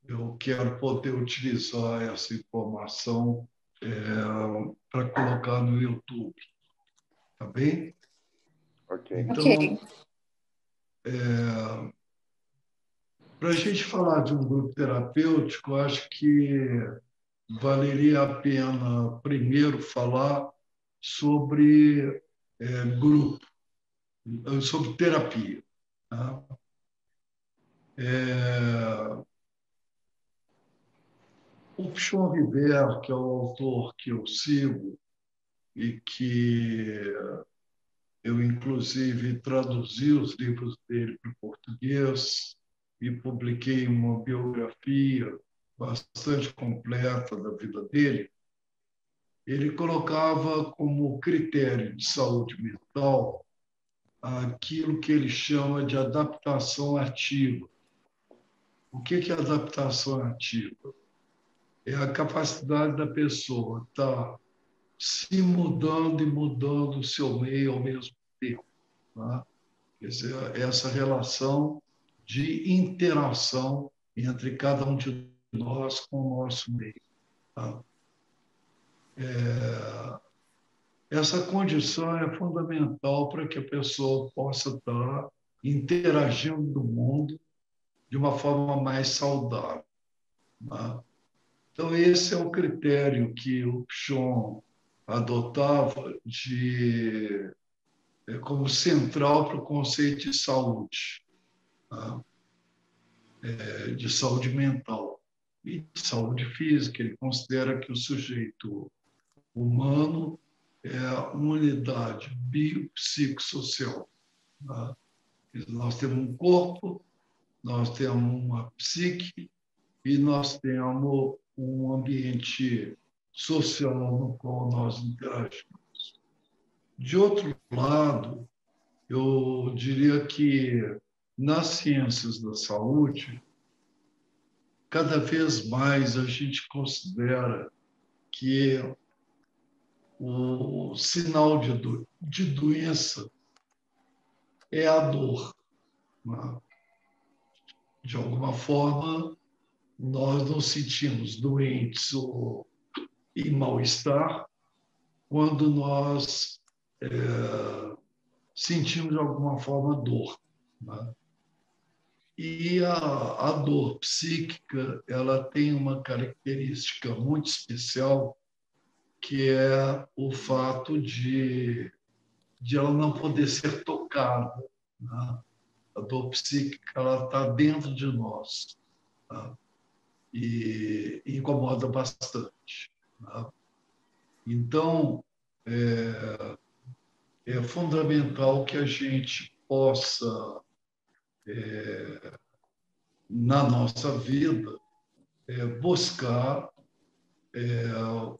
eu quero poder utilizar essa informação para colocar no YouTube, tá bem? Ok. Então, para a gente falar de um grupo terapêutico, eu acho que valeria a pena primeiro falar sobre grupo, sobre terapia. Tá? O Pichon River, que é o autor que eu sigo e que eu, inclusive, traduzi os livros dele para o português e publiquei uma biografia bastante completa da vida dele. Ele colocava como critério de saúde mental aquilo que ele chama de adaptação ativa. O que é adaptação ativa? É a capacidade da pessoa estar se mudando e mudando o seu meio ao mesmo tempo. Tá? Quer dizer, essa relação de interação entre cada um de nós com o nosso meio. Tá? Essa condição é fundamental para que a pessoa possa estar interagindo no mundo de uma forma mais saudável. Tá? Então, esse é o critério que o Pichon adotava como central para o conceito de saúde, tá? De saúde mental e de saúde física. Ele considera que o sujeito humano é uma unidade biopsicossocial. Tá? Nós temos um corpo, nós temos uma psique e nós temos um ambiente social no qual nós interagimos. De outro lado, eu diria que nas ciências da saúde, cada vez mais a gente considera que o sinal de doença é a dor. Né? De alguma forma, nós nos sentimos doentes ou em mal-estar quando nós sentimos de alguma forma dor. Né? E a dor psíquica, ela tem uma característica muito especial, que é o fato de ela não poder ser tocada. Né? A dor psíquica, ela está dentro de nós, tá? E incomoda bastante. Tá? Então, é fundamental que a gente possa, na nossa vida, buscar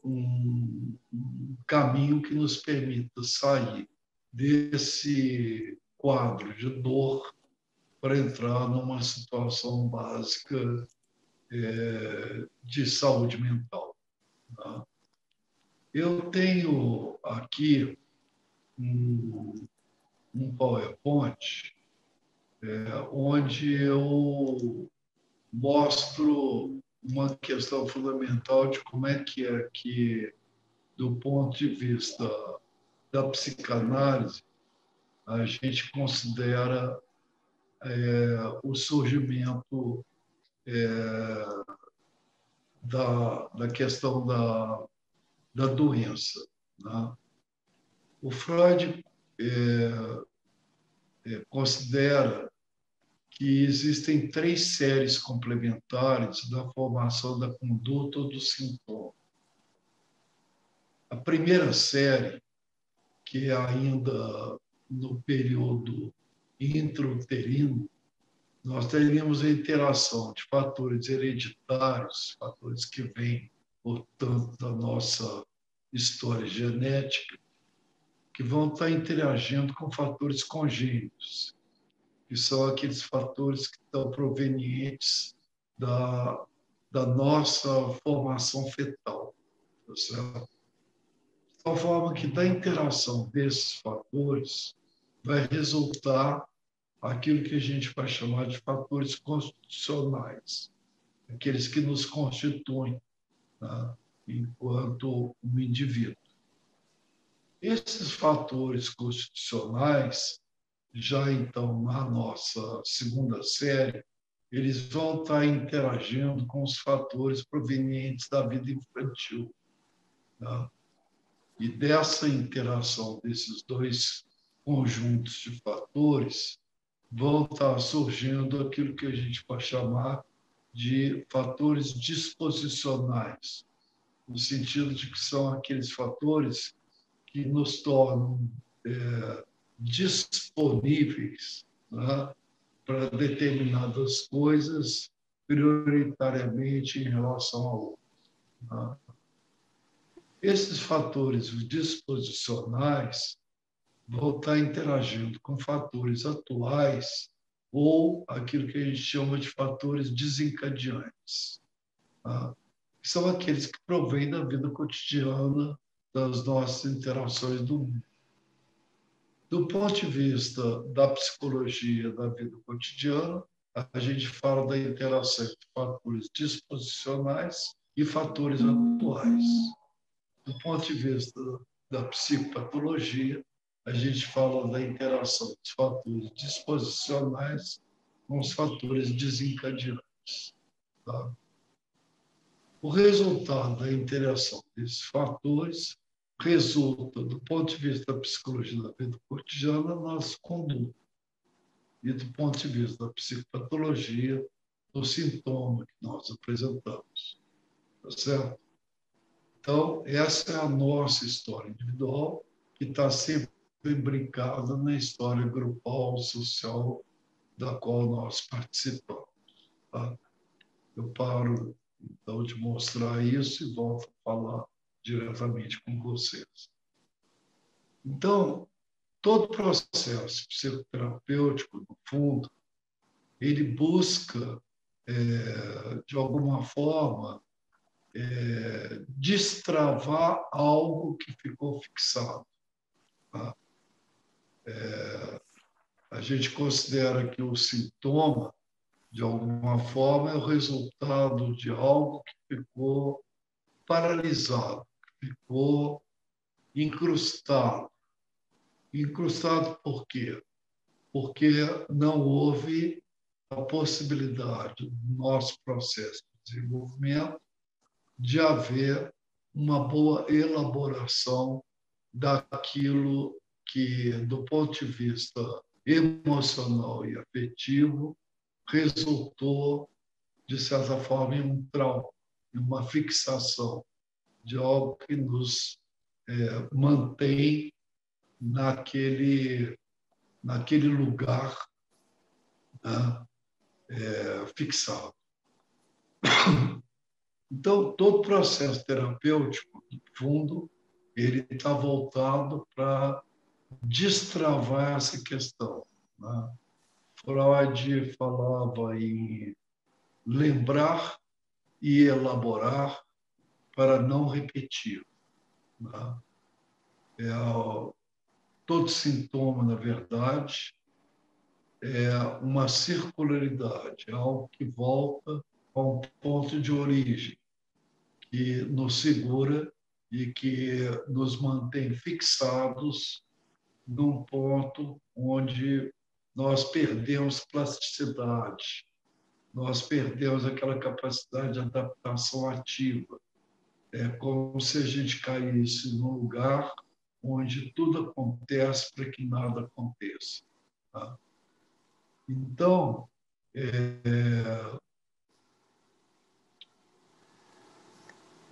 um caminho que nos permita sair desse quadro de dor para entrar numa situação básica de saúde mental. Tá? Eu tenho aqui um PowerPoint onde eu mostro uma questão fundamental de como é que, do ponto de vista da psicanálise, a gente considera o surgimento da questão da doença. Né? O Freud considera que existem 3 séries complementares da formação da conduta ou do sintoma. A primeira série, que é ainda no período intrauterino, nós teríamos a interação de fatores hereditários, fatores que vêm, portanto, da nossa história genética, que vão estar interagindo com fatores congênitos, que são aqueles fatores que estão provenientes da nossa formação fetal. Tá certo? De tal forma que da interação desses fatores vai resultar aquilo que a gente vai chamar de fatores constitucionais. aqueles que nos constituem, tá? Enquanto um indivíduo. Esses fatores constitucionais, já então na nossa segunda série, eles vão estar interagindo com os fatores provenientes da vida infantil, tá? E dessa interação desses dois conjuntos de fatores, vão estar surgindo aquilo que a gente vai chamar de fatores disposicionais, no sentido de que são aqueles fatores que nos tornam disponíveis, né, para determinadas coisas, prioritariamente em relação a outras, né? Esses fatores disposicionais vão estar interagindo com fatores atuais ou aquilo que a gente chama de fatores desencadeantes, tá? Que são aqueles que provêm da vida cotidiana, das nossas interações do mundo. Do ponto de vista da psicologia da vida cotidiana, a gente fala da interação entre fatores disposicionais e fatores atuais. Do ponto de vista da psicopatologia, a gente fala da interação dos fatores disposicionais com os fatores desencadeantes, tá? O resultado da interação desses fatores resulta, do ponto de vista da psicologia da vida cotidiana, na nossa conduta. E, do ponto de vista da psicopatologia, do sintoma que nós apresentamos. Tá certo? Então, essa é a nossa história individual, que está sempre imbricada na história grupal, social, da qual nós participamos. Tá? Eu paro, então, de mostrar isso e volto a falar diretamente com vocês. Então, todo processo psicoterapêutico, no fundo, ele busca, de alguma forma, destravar algo que ficou fixado, tá? A gente considera que o sintoma, de alguma forma, é o resultado de algo que ficou paralisado, que ficou incrustado. Incrustado por quê? Porque não houve a possibilidade, no nosso processo de desenvolvimento, de haver uma boa elaboração daquilo que, do ponto de vista emocional e afetivo, resultou, de certa forma, em um trauma, em uma fixação de algo que nos mantém naquele lugar, né, fixado. Então, todo processo terapêutico, no fundo, ele está voltado para destravar essa questão, né? Freud falava em lembrar e elaborar para não repetir, né? Todo sintoma, na verdade, é uma circularidade, é algo que volta a um ponto de origem, que nos segura e que nos mantém fixados num ponto onde nós perdemos plasticidade, nós perdemos aquela capacidade de adaptação ativa. É como se a gente caísse num lugar onde tudo acontece para que nada aconteça, tá? Então,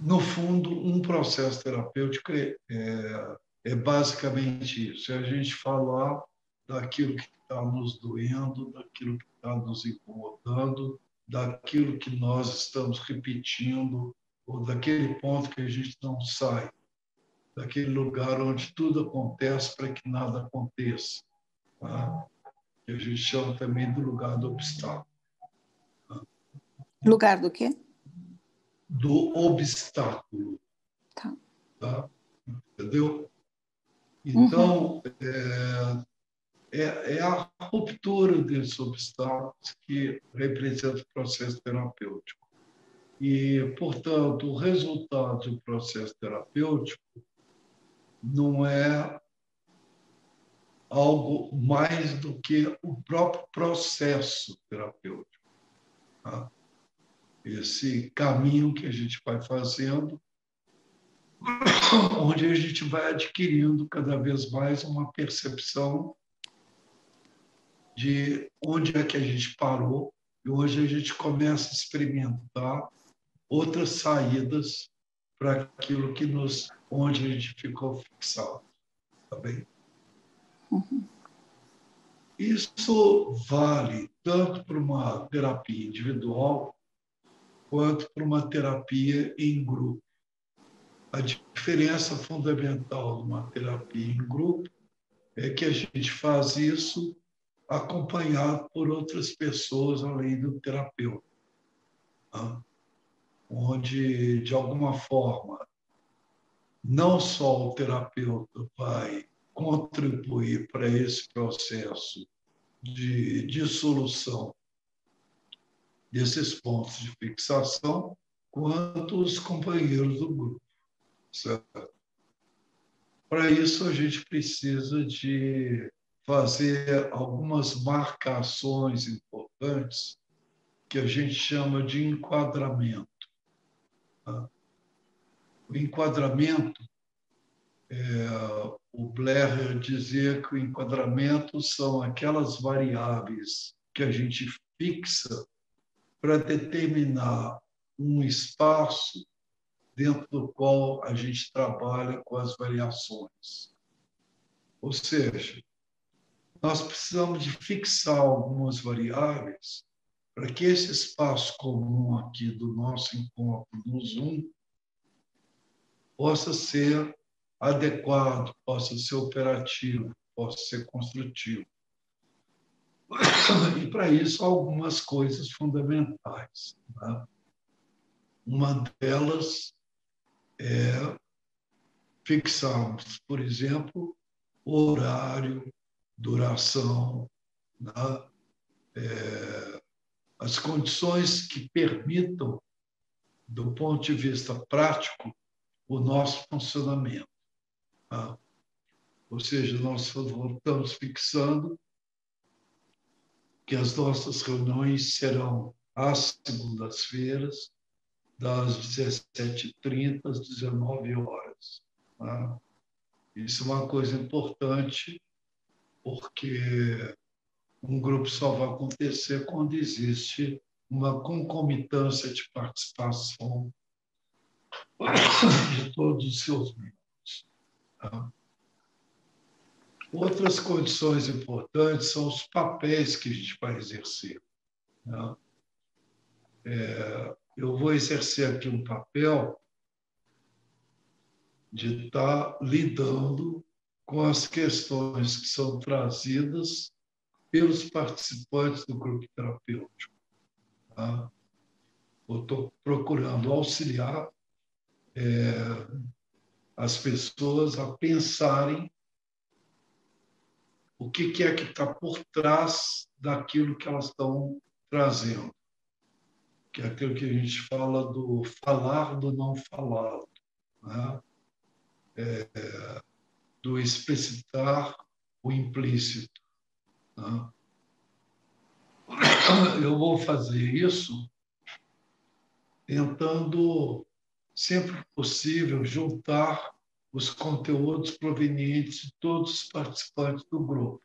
no fundo, um processo terapêutico é basicamente isso, é a gente falar daquilo que está nos doendo, daquilo que está nos incomodando, daquilo que nós estamos repetindo, ou daquele ponto que a gente não sai, daquele lugar onde tudo acontece para que nada aconteça, tá? Que a gente chama também do lugar do obstáculo. Tá? Lugar do quê? Do obstáculo. Tá. Tá? Entendeu? Então, é a ruptura desses obstáculos que representa o processo terapêutico. E, portanto, o resultado do processo terapêutico não é algo mais do que o próprio processo terapêutico. Tá? Esse caminho que a gente vai fazendo, onde a gente vai adquirindo cada vez mais uma percepção de onde é que a gente parou e hoje a gente começa a experimentar outras saídas para aquilo que onde a gente ficou fixado, tá bem? Isso vale tanto para uma terapia individual quanto para uma terapia em grupo. A diferença fundamental de uma terapia em grupo é que a gente faz isso acompanhado por outras pessoas além do terapeuta, tá? Onde, de alguma forma, não só o terapeuta vai contribuir para esse processo de dissolução desses pontos de fixação, quanto os companheiros do grupo, certo? Para isso, a gente precisa de fazer algumas marcações importantes que a gente chama de enquadramento. Tá? O enquadramento, o Blair dizia que o enquadramento são aquelas variáveis que a gente fixa para determinar um espaço dentro do qual a gente trabalha com as variações. Ou seja, nós precisamos de fixar algumas variáveis para que esse espaço comum aqui do nosso encontro no Zoom possa ser adequado, possa ser operativo, possa ser construtivo. E, para isso, algumas coisas fundamentais. Tá? Uma delas é fixarmos, por exemplo, horário, duração, né? As condições que permitam, do ponto de vista prático, o nosso funcionamento. Tá? Ou seja, nós estamos fixando que as nossas reuniões serão às segundas-feiras, das 17h30 às 19h. Tá? Isso é uma coisa importante, porque um grupo só vai acontecer quando existe uma concomitância de participação de todos os seus membros. Tá? Outras condições importantes são os papéis que a gente vai exercer. Tá? Eu vou exercer aqui um papel de estar lidando com as questões que são trazidas pelos participantes do grupo terapêutico. Tá? Eu estou procurando auxiliar as pessoas a pensarem o que é que está por trás daquilo que elas estão trazendo, que é aquilo que a gente fala do falar do não falado, né? Do explicitar o implícito. Né? Eu vou fazer isso tentando, sempre que possível, juntar os conteúdos provenientes de todos os participantes do grupo,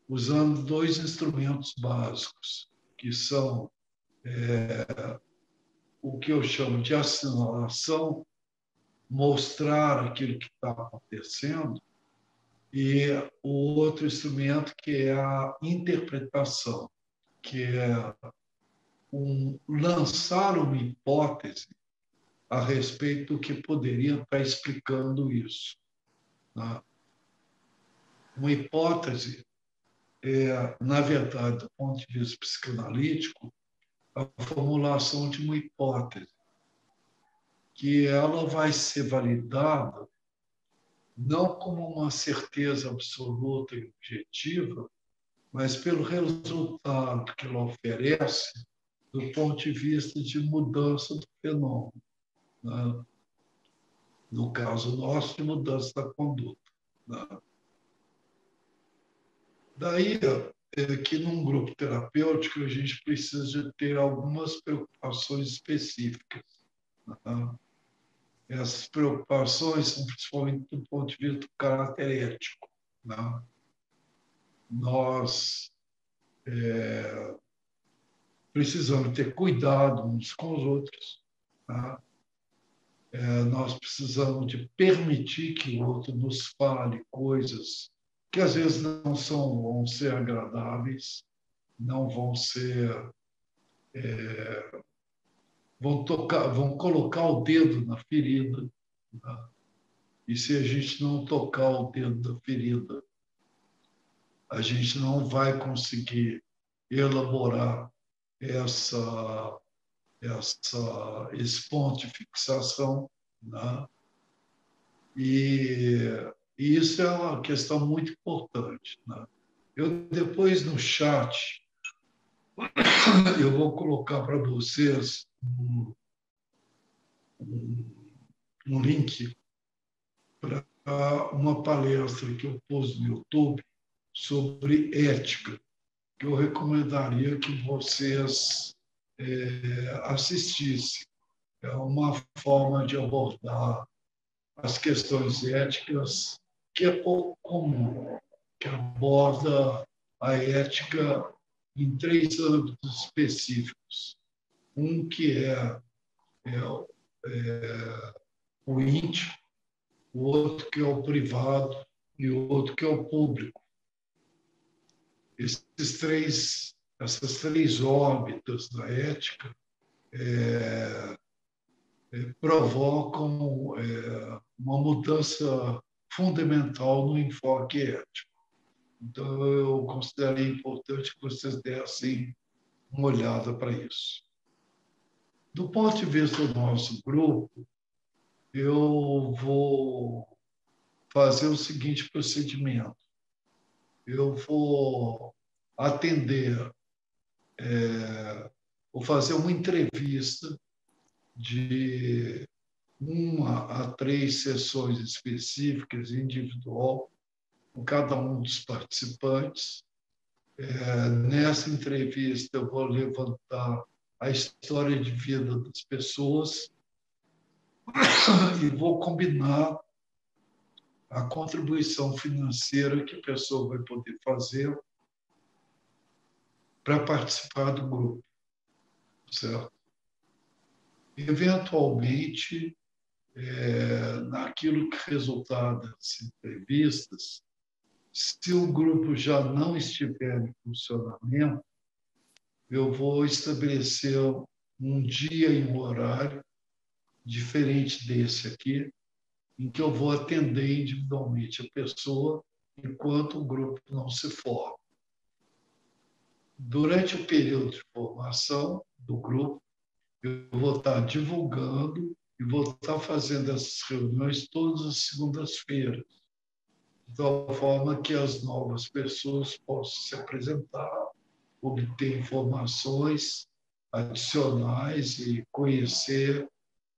usando dois instrumentos básicos, que são o que eu chamo de assinalação, mostrar aquilo que está acontecendo, e o outro instrumento que é a interpretação, que é lançar uma hipótese a respeito do que poderia estar explicando isso. Né? Uma hipótese é, na verdade, do ponto de vista psicanalítico, a formulação de uma hipótese, que ela vai ser validada não como uma certeza absoluta e objetiva, mas pelo resultado que ela oferece do ponto de vista de mudança do fenômeno, né? No caso nosso, de mudança da conduta, né? Daí que num grupo terapêutico a gente precisa de ter algumas preocupações específicas, né? Essas preocupações são principalmente do ponto de vista do caráter ético, né? Nós precisamos ter cuidado uns com os outros, né? Nós precisamos de permitir que o outro nos fale coisas que às vezes não vão ser agradáveis, não vão ser, vão colocar o dedo na ferida, né? E se a gente não tocar o dedo da ferida, a gente não vai conseguir elaborar essa, esse ponto de fixação, né? E, e isso é uma questão muito importante, né? Eu depois no chat eu vou colocar para vocês um, um link para uma palestra que eu pus no YouTube sobre ética, que eu recomendaria que vocês assistissem. É uma forma de abordar as questões éticas que é pouco comum, que aborda a ética em três âmbitos específicos. Um que o íntimo, o outro que é o privado e o outro que é o público. Essas três órbitas da ética provocam uma mudança fundamental no enfoque ético. Então, eu considerei importante que vocês dessem uma olhada para isso. Do ponto de vista do nosso grupo, eu vou fazer o seguinte procedimento. Eu vou atender, vou fazer uma entrevista de 1 a 3 sessões específicas, individual, com cada um dos participantes. Nessa entrevista, eu vou levantar a história de vida das pessoas e vou combinar a contribuição financeira que a pessoa vai poder fazer para participar do grupo, certo? Eventualmente, naquilo que resultar das entrevistas, se o grupo já não estiver em funcionamento, eu vou estabelecer um dia e um horário diferente desse aqui, em que eu vou atender individualmente a pessoa enquanto o grupo não se forma. Durante o período de formação do grupo, eu vou estar divulgando e vou estar fazendo essas reuniões todas as segundas-feiras, de tal forma que as novas pessoas possam se apresentar, obter informações adicionais e conhecer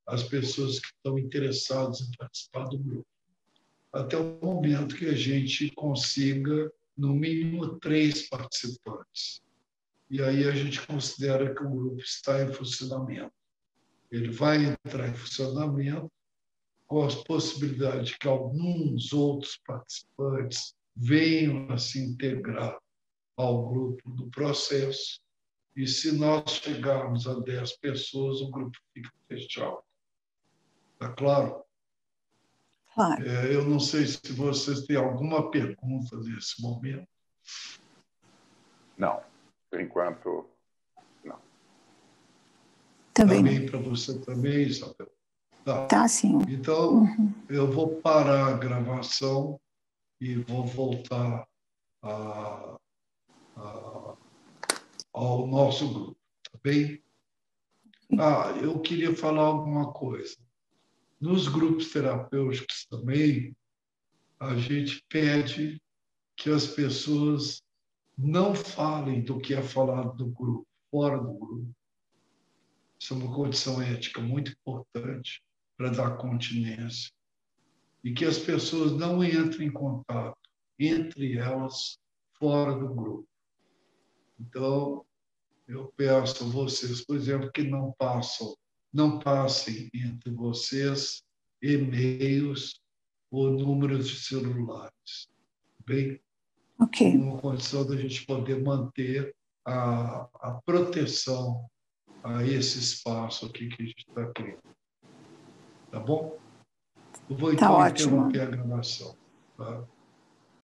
as pessoas que estão interessadas em participar do grupo, até o momento que a gente consiga, no mínimo, 3 participantes. E aí a gente considera que o grupo está em funcionamento. Ele vai entrar em funcionamento com a possibilidade de que alguns outros participantes venham a se integrar ao grupo do processo. E se nós chegarmos a 10 pessoas, o grupo fica fechado. Está claro? Claro. Eu não sei se vocês têm alguma pergunta nesse momento. Não, por enquanto, não. Também Está bem para você também, Isabel? Tá, sim. Então, eu vou parar a gravação e vou voltar ao nosso grupo, tá bem? Eu queria falar alguma coisa. Nos grupos terapêuticos também, a gente pede que as pessoas não falem do que é falado no grupo, fora do grupo. Isso é uma condição ética muito importante para dar continência. E que as pessoas não entrem em contato entre elas fora do grupo. Então, eu peço a vocês, por exemplo, que não passem entre vocês e-mails ou números de celulares. Bem, Ok. uma condição da gente poder manter a proteção a esse espaço aqui que a gente está criando. Tá bom? Eu vou Tá então ótimo. interromper a gravação. Tá?